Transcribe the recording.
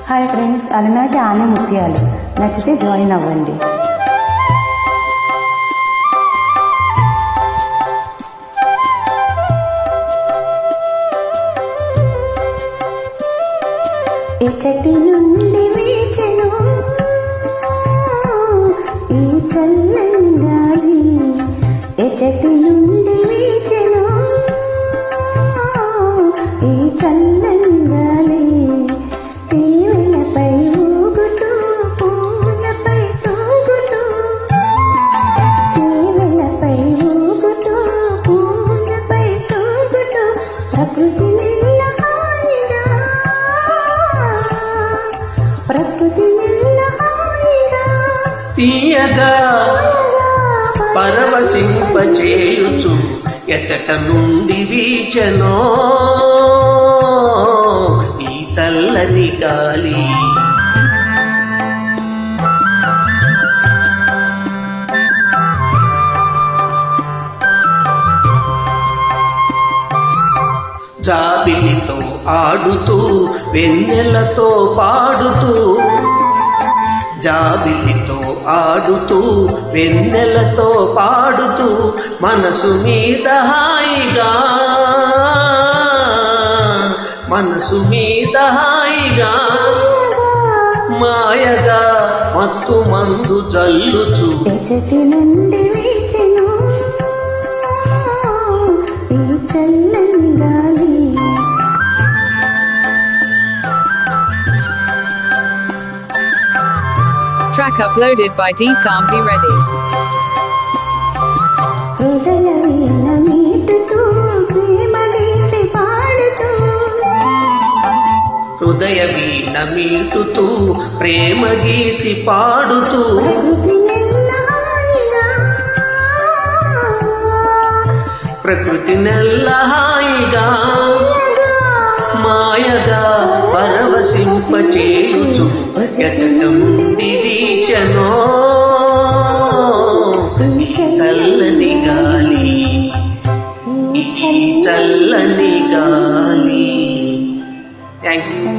Hi friends, అలనాటి ఆనే ముత్యాలు నచ్చితే జాయిన్ అవ్వండి. ఏ చెట్టు నుండి వీచెను ఈ చల్లని గాలి, ఏ చెట్టు నుండి వీచెను ఈ చల్లని గాలి, తీవెలపై ఊగుతూ పూలపై తూగుతూ, తీవెలపై ఊగుతూ పూలపై తూగుతూ, ప్రకృతి నిన్న హాయిగా, ప్రకృతి నిన్న హాయిగా తీయగా పరవశింపచేయుచు ఎచ్చట నుండి వీచెనో ఈ చల్లని గాలి. జాబిలితో ఆడుతూ వెన్నెలతో పాడుతూ, జాబిలితో ఆడుతూ వెన్నెలతో పాడుతూ, మనసు మీద హాయిగా, మనసు మీద హాయిగా, మాయగా మత్తు మందు జల్లుచు చెట్టు నుండి వీచెను ఈ చల్లని గాలి. Track uploaded by D-Sambi Ready. హృదయ వీణ మీటుతూ ప్రేమ గీతి పాడుతూ, హృదయ వీణ మీటుతూ ప్రేమ గీతి పాడుతూ, ప్రకృతి నెల్ల హాయిగా, ప్రకృతి నెల్ల హాయిగా, మాయగా పరవశింపచేయుచు ఎచ్చట నుండి వీచెనో ఈ చల్లని గాలి, ఈ చల్లని గాలి. Thank you.